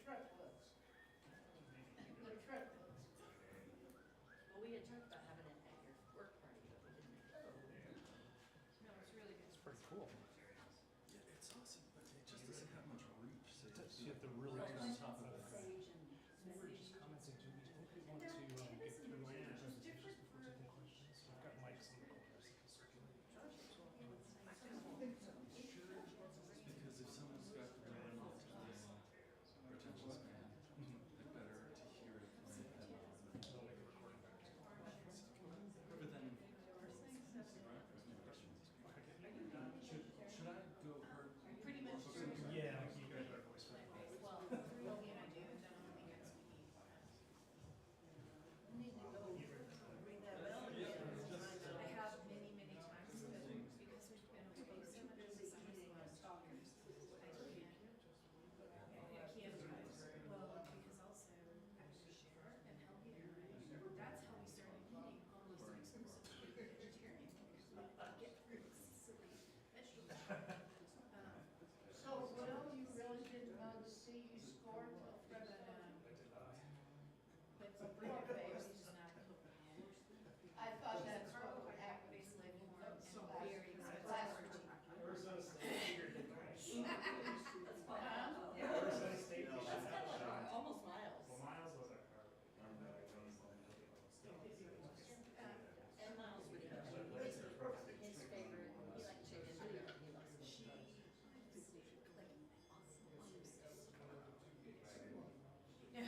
truck was. The truck was. Well, we had talked about having it at your work party, but we didn't make it. No, it's really good. It's pretty cool. Yeah, it's awesome, but it just doesn't have much reach, so You have to really right get on on top top of of it. it. Sage and. We were just commenting too, we hopefully want to get through your presentations before taking questions. So I've got mics in the corners that can circulate. Because if someone's got the bandwidth time or attention span, they're better to hear it when they have it on. They'll make a recording back. But then, should I go her? Pretty much or sure. focus on- Yeah, you guys are voice for Well, Rogie and I do, and then I don't think it's me. We need to go ring that bell again. I have many, many times, but because we've been away so much this summer, the last talkers, I can't. Well, because also I was share and Helgi and I, that's how we started eating almost exclusively vegetarian. Because we could get through silly vegetables. So, well, you really didn't want to see you score till But, Fred. but bring it back, it's just not cooking. I thought that's what would happen. Basically warm and So very last Almost Miles. And Miles would eat. His favorite, he liked chicken, but he loves it. Yeah.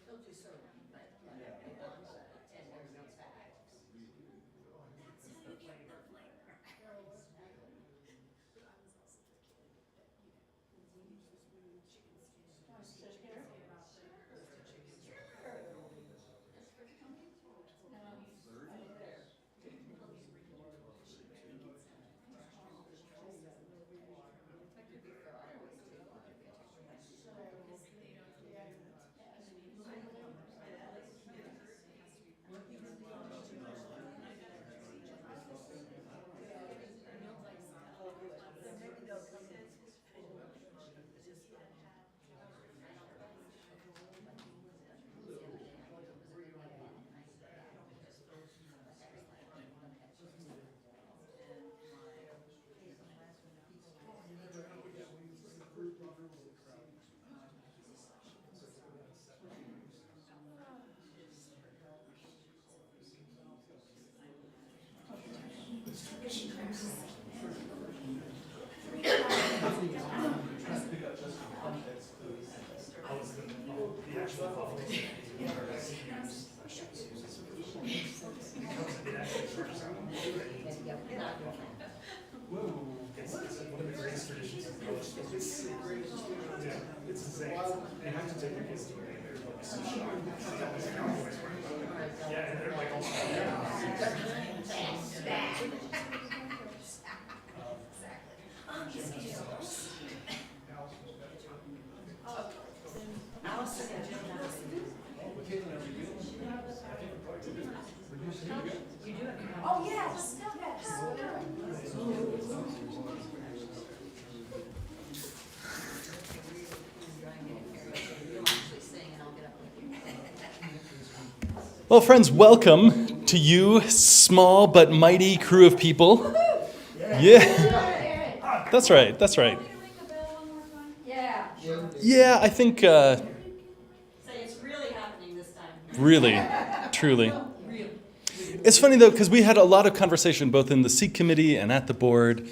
He'll do so, but he wants and there's no fat. That could be for our boys too. The actual follow It's one of the greatest traditions of college. Yeah, it's insane. You have to take your kids to it. They're like so shocked. Yeah, and they're like all Oh, yeah, just stop that. Well, friends, welcome to you, small but mighty crew of people. Yeah, that's right, that's right. Yeah. Yeah, I think Say it's really happening this time. really, truly. Real. It's funny, though, because we had a lot of conversation both in the Seek committee and at the board.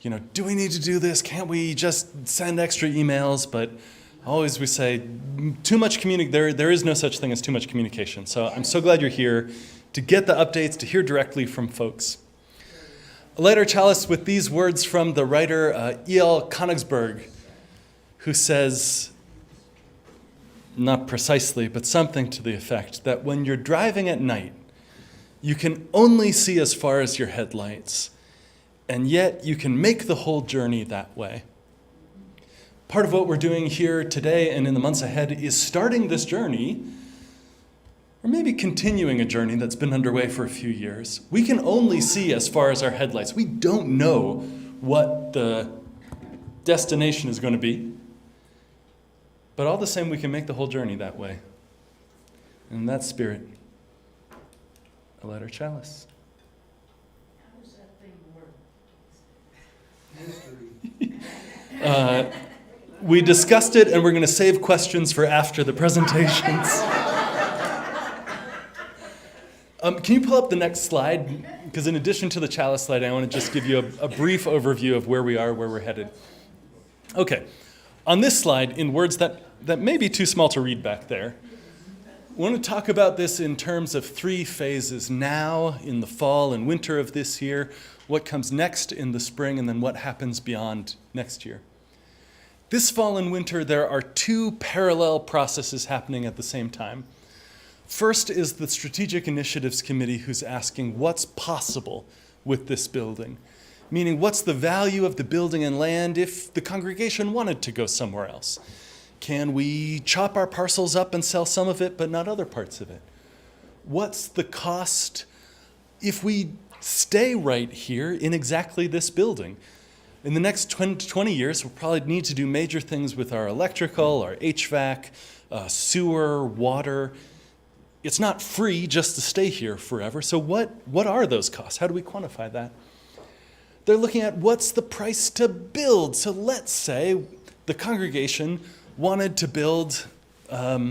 You know, do we need to do this? Can't we just send extra emails? But always we say, there is no such thing as too much communication. So I'm so glad you're here to get the updates, to hear directly from folks. I light our chalice with these words from the writer E.L. Konigsberg, who says, not precisely, but something to the effect that when you're driving at night, you can only see as far as your headlights, and yet you can make the whole journey that way. Part of what we're doing here today and in the months ahead is starting this journey, or maybe continuing a journey that's been underway for a few years. We can only see as far as our headlights. We don't know what the destination is going to be. But all the same, we can make the whole journey that way. And in that spirit, a lighter chalice. How does that thing work? We discussed it, and we're going to save questions for after the presentations. Can you pull up the next slide? Because in addition to the chalice slide, I want to just give you a brief overview of where we are, where we're headed. Okay. On this slide, in words that may be too small to read back there, I want to talk about this in terms of 3 phases: now, in the fall and winter of this year, what comes next in the spring, and then what happens beyond next year. This fall and winter, there are 2 parallel processes happening at the same time. First is the Strategic Initiatives Committee, who's asking what's possible with this building, meaning what's the value of the building and land if the congregation wanted to go somewhere else? Can we chop our parcels up and sell some of it but not other parts of it? What's the cost if we stay right here in exactly this building? In the next 20 years, we'll probably need to do major things with our electrical, our HVAC, sewer, water. It's not free just to stay here forever. So what are those costs? How do we quantify that? They're looking at what's the price to build. So let's say the congregation wanted to build, I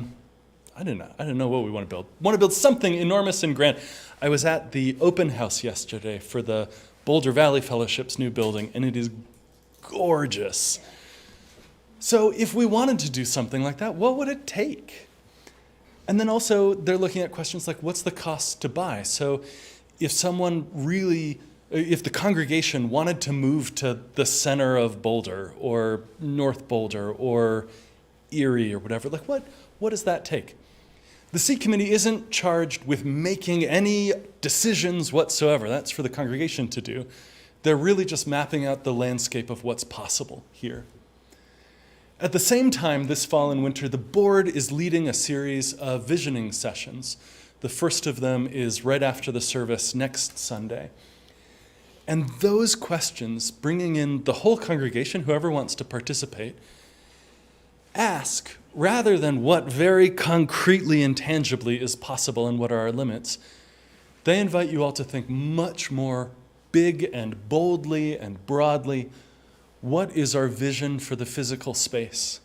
don't know what we want to build. Want to build something enormous and grand. I was at the open house yesterday for the Boulder Valley Fellowship's new building, and it is gorgeous. So if we wanted to do something like that, what would it take? And then also they're looking at questions like, what's the cost to buy? So if the congregation wanted to move to the center of Boulder or North Boulder or Erie or whatever, like what does that take? The Seat Committee isn't charged with making any decisions whatsoever. That's for the congregation to do. They're really just mapping out the landscape of what's possible here. At the same time, this fall and winter, the board is leading a series of visioning sessions. The first of them is right after the service next Sunday. And those questions, bringing in the whole congregation, whoever wants to participate, ask, rather than what very concretely and tangibly is possible and what are our limits, they invite you all to think much more big and boldly and broadly. What is our vision for the physical space?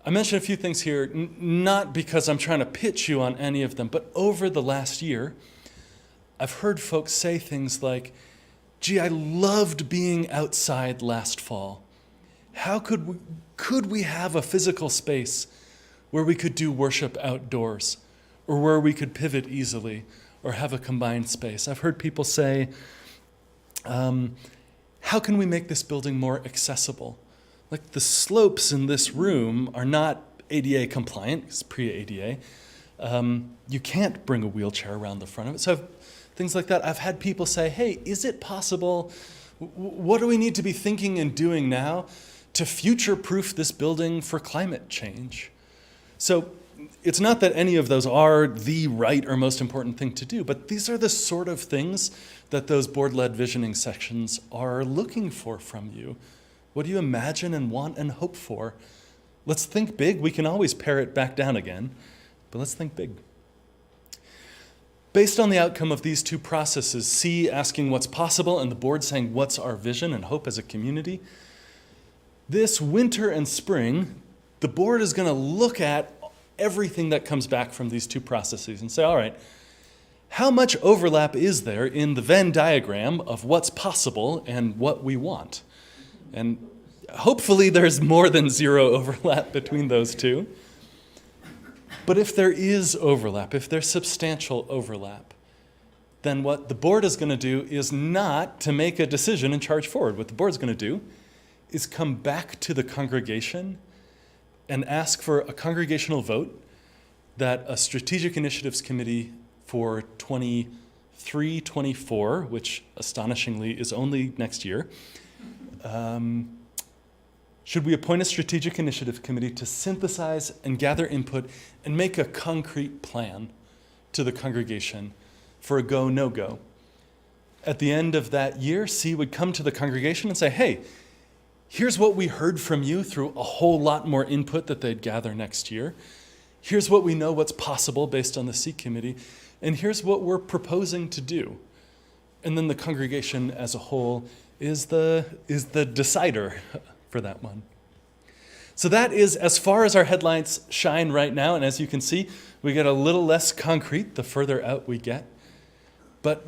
I mentioned a few things here, not because I'm trying to pitch you on any of them, but over the last year, I've heard folks say things like, gee, I loved being outside last fall. How could we have a physical space where we could do worship outdoors, or where we could pivot easily, or have a combined space? I've heard people say, how can we make this building more accessible? Like the slopes in this room are not ADA compliant, it's pre-ADA. You can't bring a wheelchair around the front of it. So things like that. I've had people say, hey, is it possible? What do we need to be thinking and doing now to future-proof this building for climate change? So it's not that any of those are the right or most important thing to do, but these are the sort of things that those board-led visioning sections are looking for from you. What do you imagine and want and hope for? Let's think big. We can always pare it back down again, but let's think big. Based on the outcome of these 2 processes, C, asking what's possible, and the board saying what's our vision and hope as a community, this winter and spring, the board is going to look at everything that comes back from these 2 processes and say, all right, how much overlap is there in the Venn diagram of what's possible and what we want? And hopefully there's more than 0 overlap between those 2. But if there is overlap, if there's substantial overlap, then what the board is going to do is not to make a decision and charge forward. What the board's going to do is come back to the congregation and ask for a congregational vote that a Strategic Initiatives Committee for 23-24, which astonishingly is only next year, should we appoint a strategic initiative committee to synthesize and gather input and make a concrete plan to the congregation for a go, no-go. At the end of that year, C would come to the congregation and say, hey, here's what we heard from you through a whole lot more input that they'd gather next year. Here's what we know what's possible based on the C committee, and here's what we're proposing to do. And then the congregation as a whole is the decider for that one. So that is as far as our headlights shine right now, and as you can see, we get a little less concrete the further out we get. But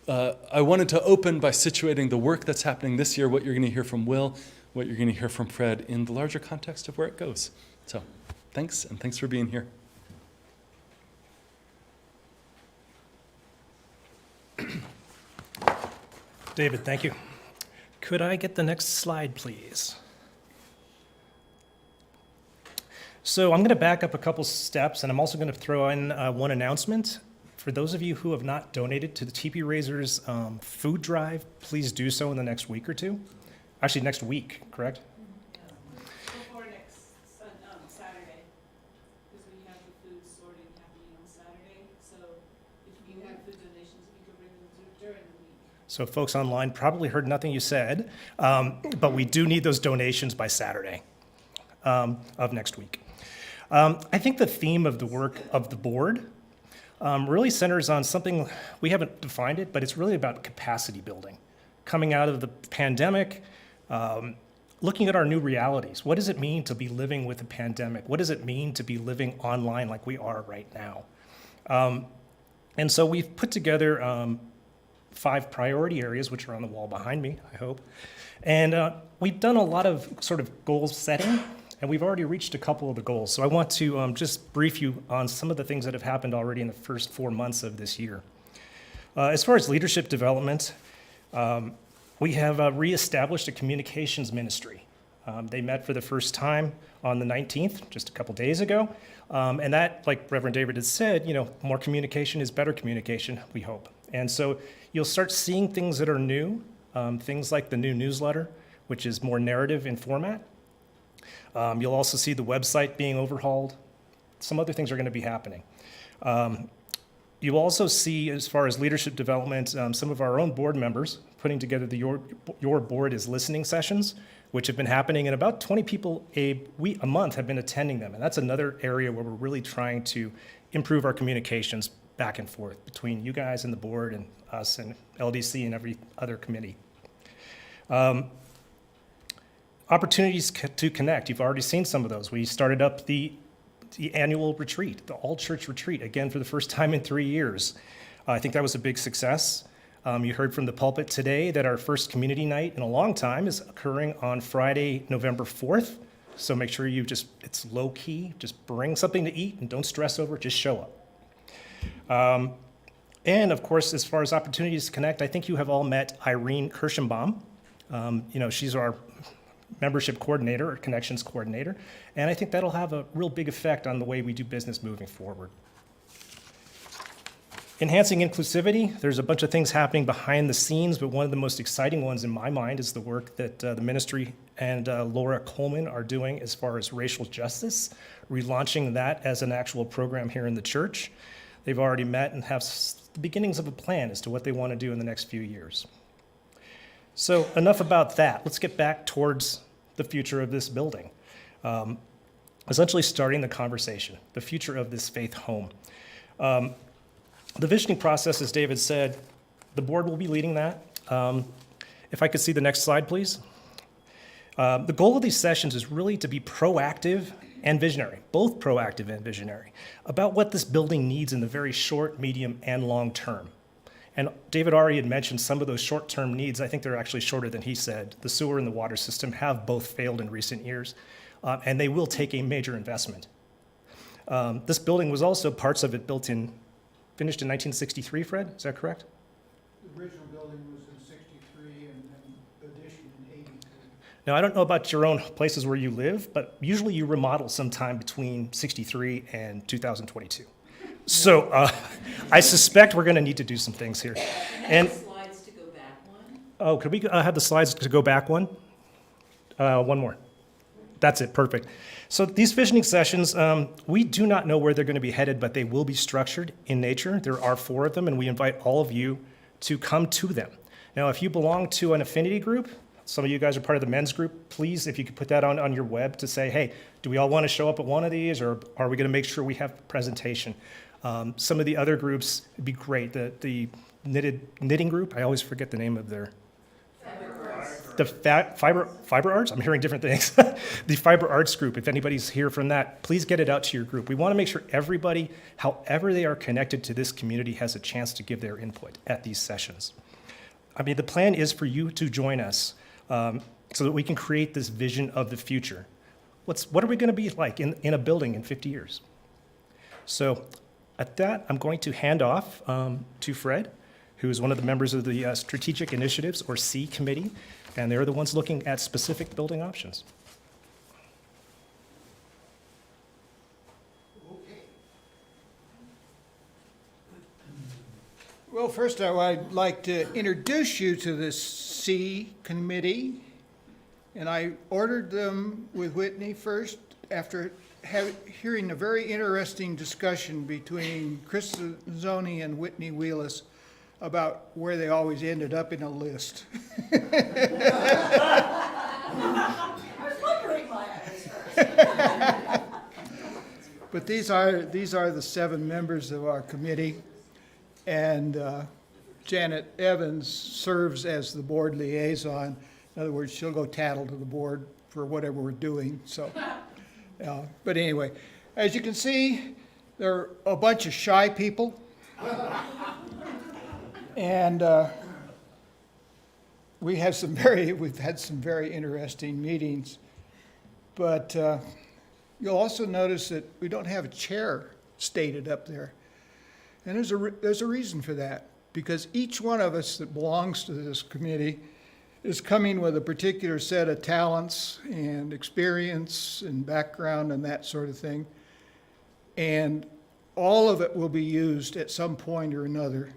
I wanted to open by situating the work that's happening this year, what you're going to hear from Will, what you're going to hear from Fred in the larger context of where it goes. So thanks, and thanks for being here. David, thank you. Could I get the next slide, please? So I'm going to back up a couple steps, and I'm also going to throw in one announcement. For those of you who have not donated to the TP Raisers food drive, please do so in the next week or two. Actually, next week, correct? Before next Saturday, because we have the food sorting happening on Saturday. So if you have food donations, we can bring them during the week. So folks online probably heard nothing you said, but we do need those donations by Saturday of next week. I think the theme of the work of the board really centers on something, we haven't defined it, but it's really about capacity building. Coming out of the pandemic, looking at our new realities. What does it mean to be living with a pandemic? What does it mean to be living online like we are right now? And so we've put together 5 priority areas, which are on the wall behind me, I hope. And we've done a lot of sort of goal setting, and we've already reached a couple of the goals. So I want to just brief you on some of the things that have happened already in the first 4 months of this year. As far as leadership development, we have reestablished a communications ministry. They met for the first time on the 19th, just a couple days ago. And that, like Reverend David has said, more communication is better communication, we hope. And so you'll start seeing things that are new, things like the new newsletter, which is more narrative in format. You'll also see the website being overhauled. Some other things are going to be happening. You'll also see, as far as leadership development, some of our own board members putting together the Your Board is Listening sessions, which have been happening, and about 20 people a month have been attending them. And that's another area where we're really trying to improve our communications back and forth between you guys and the board and us and LDC and every other committee. Opportunities to connect. You've already seen some of those. We started up the annual retreat, the all-church retreat, again for the first time in 3 years. I think that was a big success. You heard from the pulpit today that our first community night in a long time is occurring on Friday, November 4th. So make sure it's low-key, just bring something to eat and don't stress over it, just show up. And of course, as far as opportunities to connect, I think you have all met Irene Kirschenbaum. She's our membership coordinator or connections coordinator, and I think that'll have a real big effect on the way we do business moving forward. Enhancing inclusivity, there's a bunch of things happening behind the scenes, but one of the most exciting ones in my mind is the work that the ministry and Laura Coleman are doing as far as racial justice, relaunching that as an actual program here in the church. They've already met and have the beginnings of a plan as to what they want to do in the next few years. So enough about that. Let's get back towards the future of this building. Essentially starting the conversation, the future of this faith home. The visioning process, as David said, the board will be leading that. If I could see the next slide, please. The goal of these sessions is really to be proactive and visionary, both proactive and visionary, about what this building needs in the very short, medium, and long term. And David already had mentioned some of those short-term needs. I think they're actually shorter than he said. The sewer and the water system have both failed in recent years, and they will take a major investment. This building was also, parts of it finished in 1963, Fred, is that correct? The original building was in 63 and then addition in 82. Now, I don't know about your own places where you live, but usually you remodel sometime between 63 and 2022. So I suspect we're going to need to do some things here. And slides to go back one. Oh, could we have the slides to go back one? One more. That's it, perfect. So these visioning sessions, we do not know where they're going to be headed, but they will be structured in nature. There are 4 of them, and we invite all of you to come to them. Now, if you belong to an affinity group, some of you guys are part of the men's group, please, if you could put that on your web to say, hey, do we all want to show up at one of these, or are we going to make sure we have a presentation? Some of the other groups would be great. The knitting group, I always forget the name of their... The fiber arts, I'm hearing different things. The fiber arts group, if anybody's here from that, please get it out to your group. We want to make sure everybody, however they are connected to this community, has a chance to give their input at these sessions. I mean, the plan is for you to join us so that we can create this vision of the future. What are we going to be like in a building in 50 years? So at that, I'm going to hand off to Fred, who is one of the members of the Strategic Initiatives, or C Committee, and they're the ones looking at specific building options. Well, first I'd like to introduce you to this C Committee. And I ordered them with Whitney first after hearing a very interesting discussion between Chris Zoni and Whitney Wheelis about where they always ended up in a list. I was wondering why I was first. But these are the 7 members of our committee, and Janet Evans serves as the board liaison. In other words, she'll go tattle to the board for whatever we're doing. So, but anyway, as you can see, there are a bunch of shy people. And we've had some very interesting meetings, but you'll also notice that we don't have a chair stated up there, and there's a reason for that, because each one of us that belongs to this committee is coming with a particular set of talents and experience and background and that sort of thing, and all of it will be used at some point or another.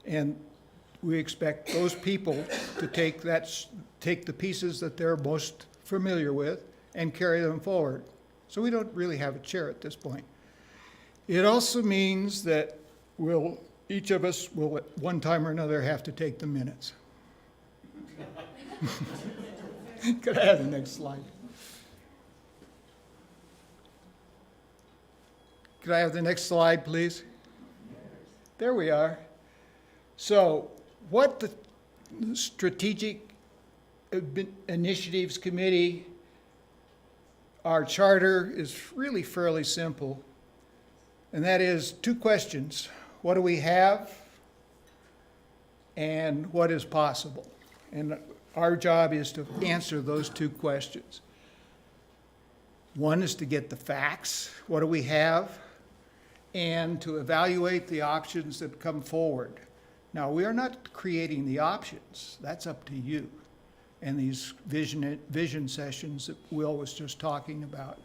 And we expect those people to take the pieces that they're most familiar with and carry them forward. So we don't really have a chair at this point. It also means that each of us will at one time or another have to take the minutes. Could I have the next slide? Could I have the next slide, please? There we are. So what the Strategic Initiatives Committee, our charter is really fairly simple, and that is 2 questions. What do we have, and what is possible? And our job is to answer those 2 questions. One is to get the facts, what do we have, and to evaluate the options that come forward. Now, we are not creating the options. That's up to you and these vision sessions that Will was just talking about.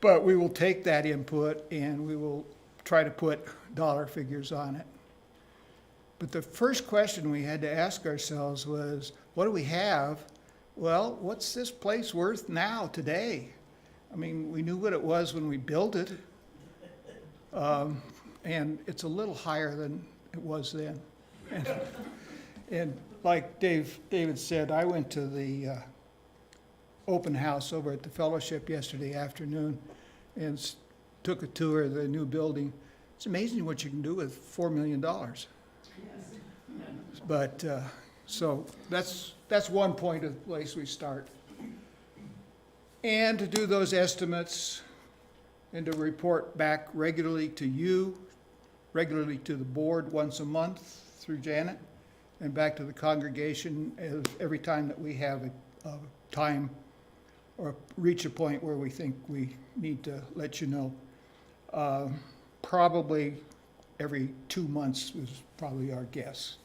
But we will take that input and we will try to put dollar figures on it. But the first question we had to ask ourselves was, what do we have? Well, what's this place worth now, today? I mean, we knew what it was when we built it. And it's a little higher than it was then. And like David said, I went to the open house over at the Fellowship yesterday afternoon and took a tour of the new building. It's amazing what you can do with $4 million. But so that's one point of the place we start. And to do those estimates and to report back regularly to you, regularly to the board once a month through Janet, and back to the congregation every time that we have a time or reach a point where we think we need to let you know. Probably every 2 months was probably our guess.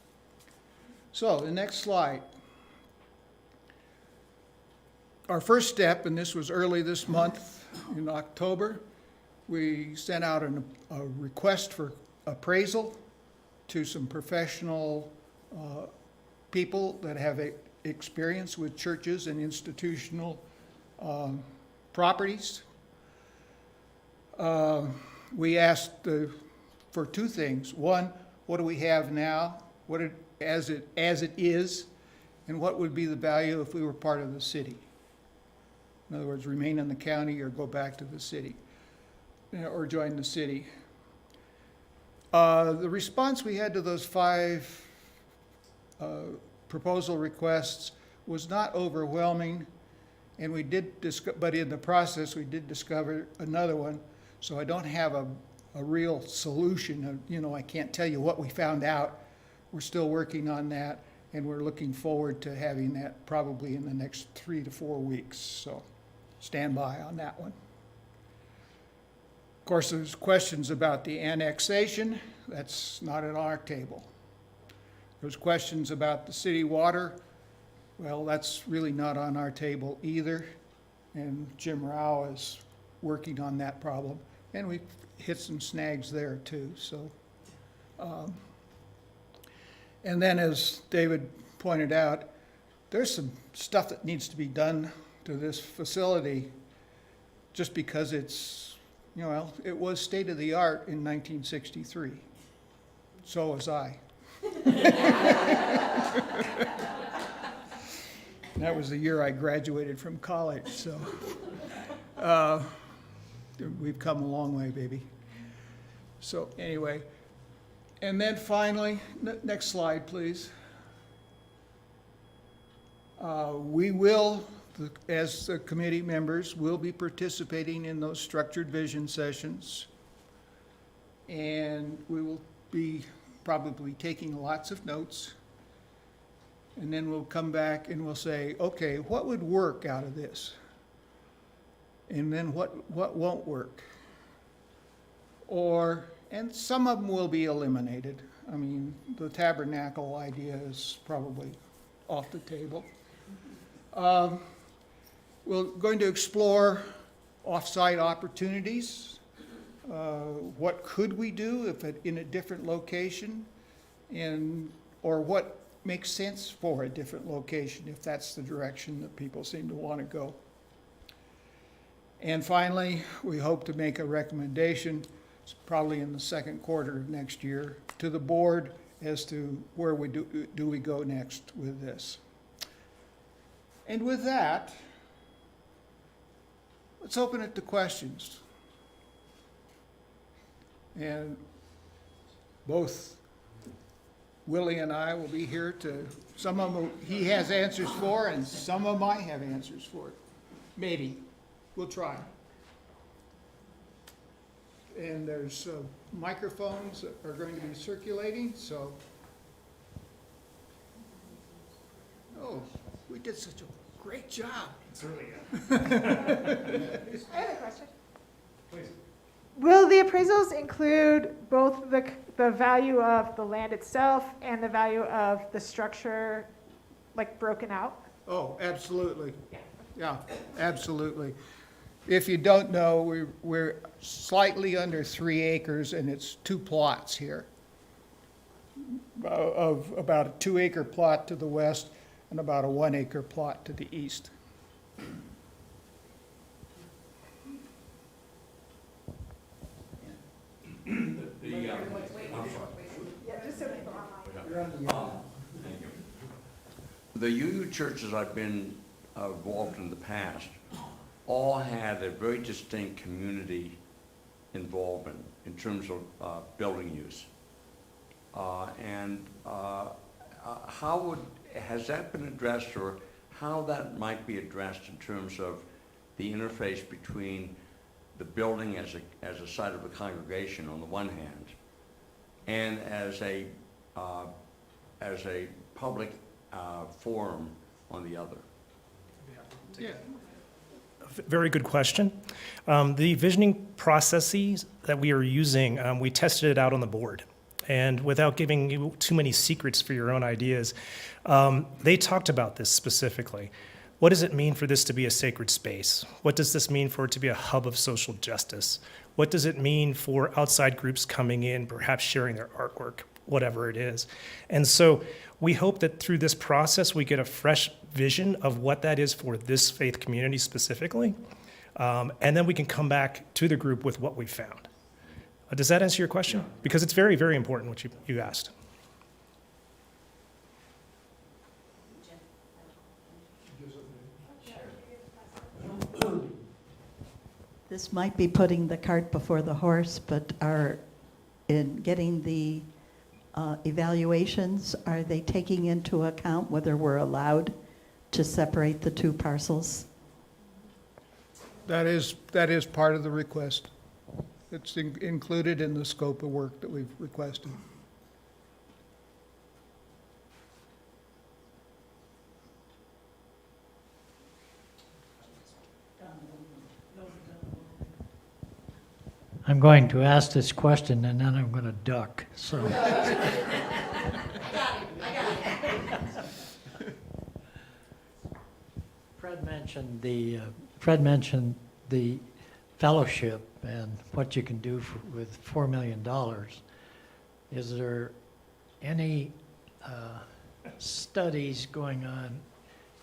So the next slide. Our first step, and this was early this month in October, we sent out a request for appraisal to some professional people that have experience with churches and institutional properties. We asked for two things. One, what do we have now? As it is, and what would be the value if we were part of the city? In other words, remain in the county or go back to the city, or join the city. The response we had to those 5 proposal requests was not overwhelming, and we did but in the process we did discover another one. So I don't have a real solution. I can't tell you what we found out. We're still working on that, and we're looking forward to having that probably in the next 3 to 4 weeks. So stand by on that one. Of course, there's questions about the annexation. That's not at our table. There's questions about the city water. Well, that's really not on our table either. And Jim Rao is working on that problem. And we've hit some snags there too. So, and then as David pointed out, there's some stuff that needs to be done to this facility just because it's, it was state of the art in 1963. So was I. That was the year I graduated from college, so we've come a long way, baby. So anyway, and then finally, next slide, please. We will, as the committee members, will be participating in those structured vision sessions, and we will be probably taking lots of notes. And then we'll come back and we'll say, okay, what would work out of this? And then what won't work? And some of them will be eliminated. I mean, the tabernacle idea is probably off the table. We're going to explore off-site opportunities. What could we do if in a different location? Or what makes sense for a different location if that's the direction that people seem to want to go. And finally, we hope to make a recommendation, probably in the second quarter of next year, to the board as to where we do we go next with this. And with that, let's open it to questions. And both Willie and I will be here to, some of them he has answers for, and some of them I have answers for. Maybe. We'll try. And there's microphones that are going to be circulating, so. Oh, we did such a great job. It's really I have a question. Please. Will the appraisals include both the value of the land itself and the value of the structure, like broken out? Oh, absolutely. Yeah, absolutely. If you don't know, we're slightly under 3 acres, and it's 2 plots here of about a 2-acre plot to the west and about a 1-acre plot to the east. The UU churches I've been involved in the past all had a very distinct community involvement in terms of building use. Has that been addressed, or how that might be addressed in terms of the interface between the building as a site of a congregation on the one hand, and as a public forum on the other? Yeah. Very good question. The visioning processes that we are using, we tested it out on the board. And without giving you too many secrets for your own ideas, they talked about this specifically. What does it mean for this to be a sacred space? What does this mean for it to be a hub of social justice? What does it mean for outside groups coming in, perhaps sharing their artwork? whatever it is. And so we hope that through this process, we get a fresh vision of what that is for this faith community specifically. And then we can come back to the group with what we found. Does that answer your question? Because it's very, very important what you asked. This might be putting the cart before the horse, but in getting the evaluations, are they taking into account whether we're allowed to separate the two parcels? That is part of the request. It's included in the scope of work that we've requested. I'm going to ask this question and then I'm going to duck, so. Fred mentioned the fellowship and what you can do with $4 million. Is there any studies going on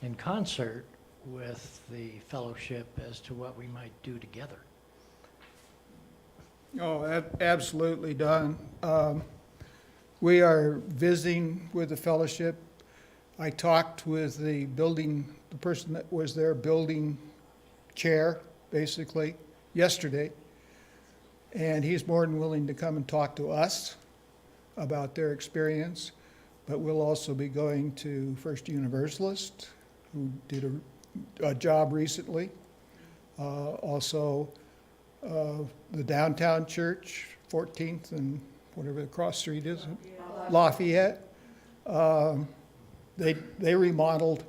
in concert with the fellowship as to what we might do together? Oh, absolutely, Don. We are visiting with the fellowship. I talked with the person that was their building chair, basically, yesterday. And he's more than willing to come and talk to us about their experience. But we'll also be going to First Universalist, who did a job recently. Also, the downtown church, 14th and whatever the cross street is, Lafayette. They remodeled,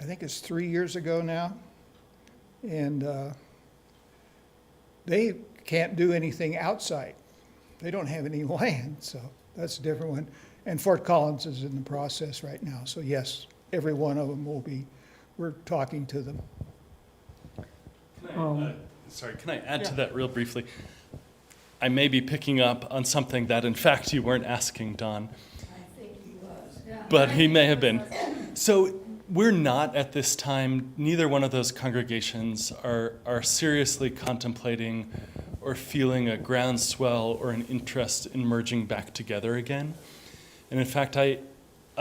I think it's 3 years ago now, and they can't do anything outside. They don't have any land, so that's a different one. And Fort Collins is in the process right now, so yes, every one of them we're talking to them. Sorry, can I add to that real briefly? I may be picking up on something that, in fact, you weren't asking, Don. I think he was, yeah. But he may have been. So we're not at this time, neither one of those congregations are seriously contemplating or feeling a groundswell or an interest in merging back together again. And in fact, I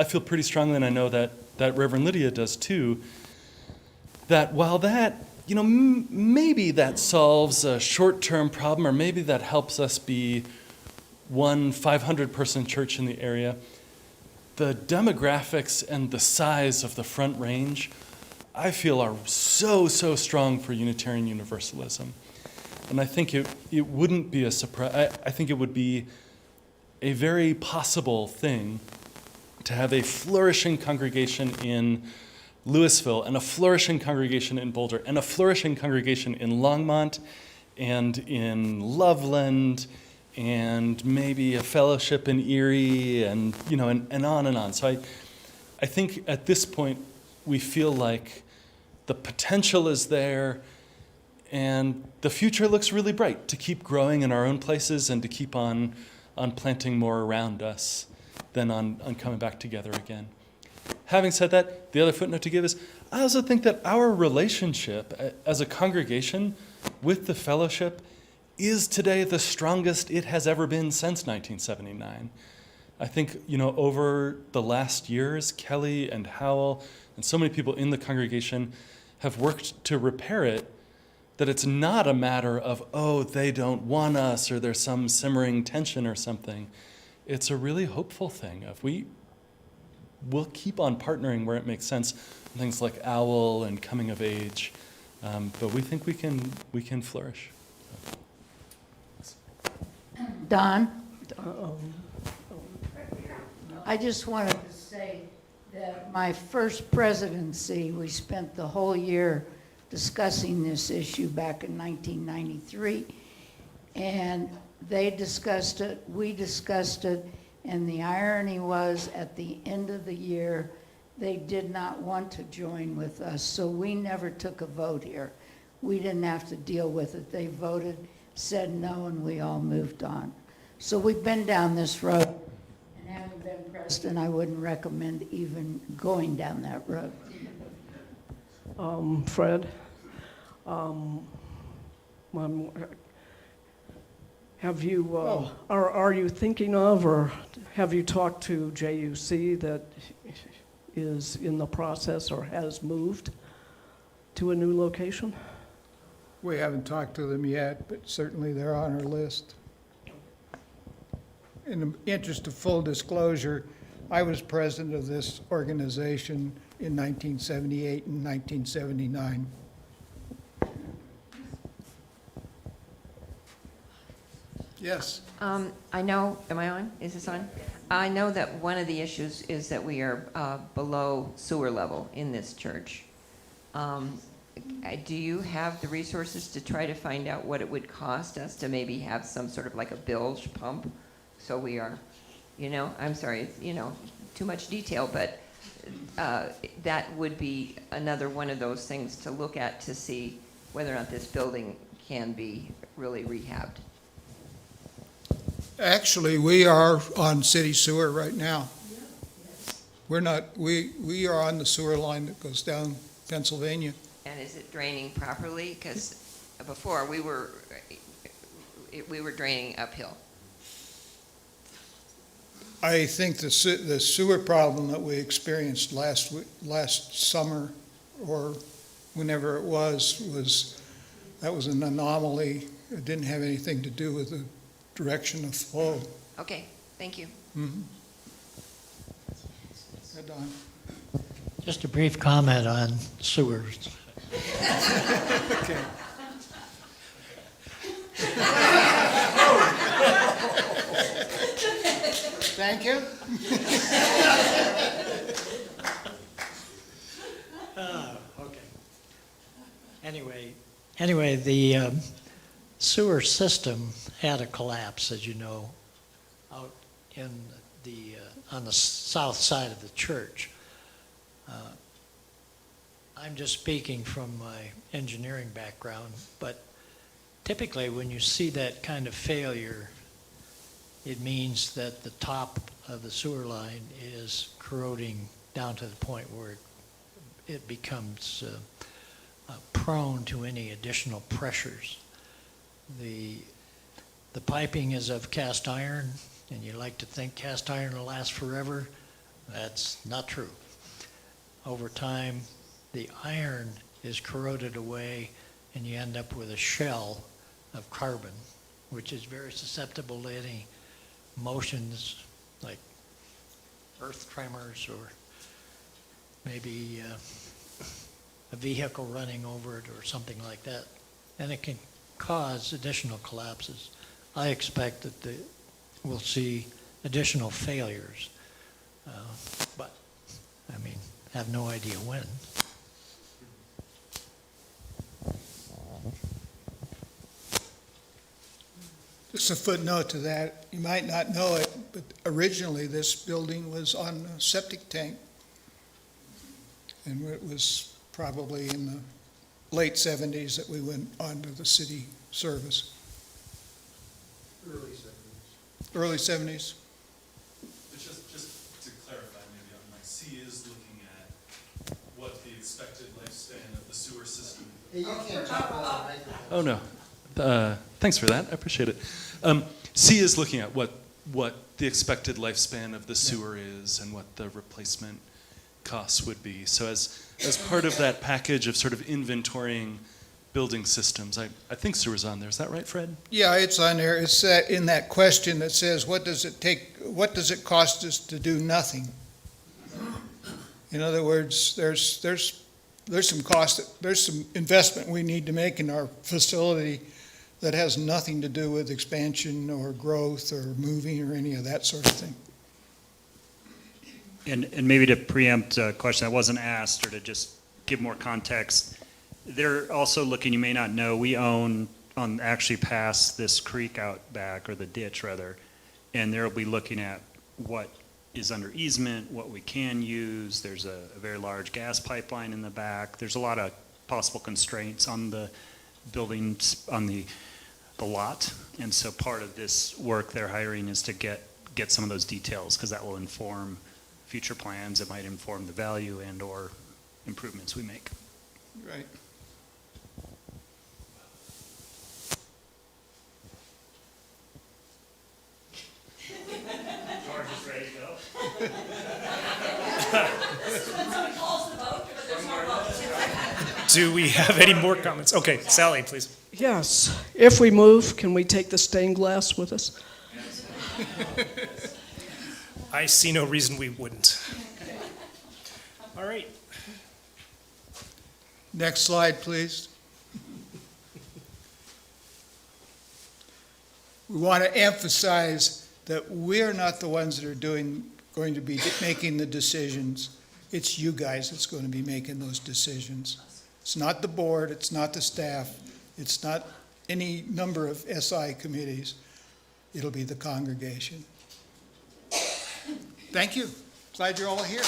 feel pretty strongly, and I know that Reverend Lydia does too, that while that, maybe that solves a short-term problem, or maybe that helps us be one 500-person church in the area, the demographics and the size of the Front Range, I feel, are so strong for Unitarian Universalism. And I think it wouldn't be a surprise. I think it would be a very possible thing to have a flourishing congregation in Louisville, and a flourishing congregation in Boulder, and a flourishing congregation in Longmont, and in Loveland, and maybe a fellowship in Erie, and and on and on. So I think at this point we feel like the potential is there, and the future looks really bright to keep growing in our own places and to keep on planting more around us than on coming back together again. Having said that, the other footnote to give is, I also think that our relationship as a congregation with the fellowship is today the strongest it has ever been since 1979. I think, over the last years, Kelly and Howell and so many people in the congregation have worked to repair it, that it's not a matter of, they don't want us, or there's some simmering tension or something. It's a really hopeful thing of we'll keep on partnering where it makes sense, things like OWL and coming of age, but we think we can flourish. Don? I just wanted to say that my first presidency, we spent the whole year discussing this issue back in 1993, and they discussed it, we discussed it, and the irony was, at the end of the year, they did not want to join with us, so we never took a vote here. We didn't have to deal with it. They voted, said no, and we all moved on. So we've been down this road, and having been Preston, I wouldn't recommend even going down that road. Fred, have you, are you thinking of, or have you talked to JUC that is in the process or has moved to a new location? We haven't talked to them yet, but certainly they're on our list. In the interest of full disclosure, I was president of this organization in 1978 and 1979. Yes. I know, am I on? Is this on? I know that one of the issues is that we are below sewer level in this church. Do you have the resources to try to find out what it would cost us to maybe have some sort of like a bilge pump? So we are, I'm sorry, it's, too much detail, but that would be another one of those things to look at to see whether or not this building can be really rehabbed. Actually, we are on city sewer right now. We're not, we are on the sewer line that goes down Pennsylvania. And is it draining properly? Because before we were draining uphill. I think the sewer problem that we experienced last summer, or whenever it was an anomaly. It didn't have anything to do with the direction of flow. Okay, thank you. Mm-hmm. Don. Just a brief comment on sewers. Okay. Thank you. Okay. Anyway, the sewer system had a collapse, as you know, out in the on the south side of the church. I'm just speaking from my engineering background, but typically when you see that kind of failure, it means that the top of the sewer line is corroding down to the point where it becomes prone to any additional pressures. The piping is of cast iron, and you like to think cast iron will last forever. That's not true. Over time, the iron is corroded away, and you end up with a shell of carbon, which is very susceptible to any motions like earth tremors or maybe a vehicle running over it or something like that. And it can cause additional collapses. I expect that we'll see additional failures, but I mean, have no idea when. Just a footnote to that, you might not know it, but originally this building was on a septic tank. And it was probably in the late 70s that we went onto the city service. Early 70s. But just to clarify, maybe on my C is looking at what the expected lifespan of the sewer system. Oh no, thanks for that. I appreciate it. C is looking at what the expected lifespan of the sewer is and what the replacement costs would be. So as part of that package of sort of inventorying building systems, I think sewer's on there. Is that right, Fred? Yeah, it's on there. It's in that question that says, what does it cost us to do nothing? In other words, there's some cost, there's some investment we need to make in our facility that has nothing to do with expansion or growth or moving or any of that sort of thing. And maybe to preempt a question that wasn't asked, or to just give more context, they're also looking, you may not know, we own on actually past this creek out back, or the ditch rather, and they'll be looking at what is under easement, what we can use. There's a very large gas pipeline in the back. There's a lot of possible constraints on the buildings, on the the lot. And so part of this work they're hiring is to get some of those details, because that will inform future plans. It might inform the value and/or improvements we make. Right. George is ready to go. Do we have any more comments? Okay, Sally, please. Yes, if we move, can we take the stained glass with us? I see no reason we wouldn't. All right. Next slide, please. We want to emphasize that we're not the ones that are going to be making the decisions. It's you guys that's going to be making those decisions. It's not the board, it's not the staff, it's not any number of SI committees. It'll be the congregation. Thank you. Glad you're all here.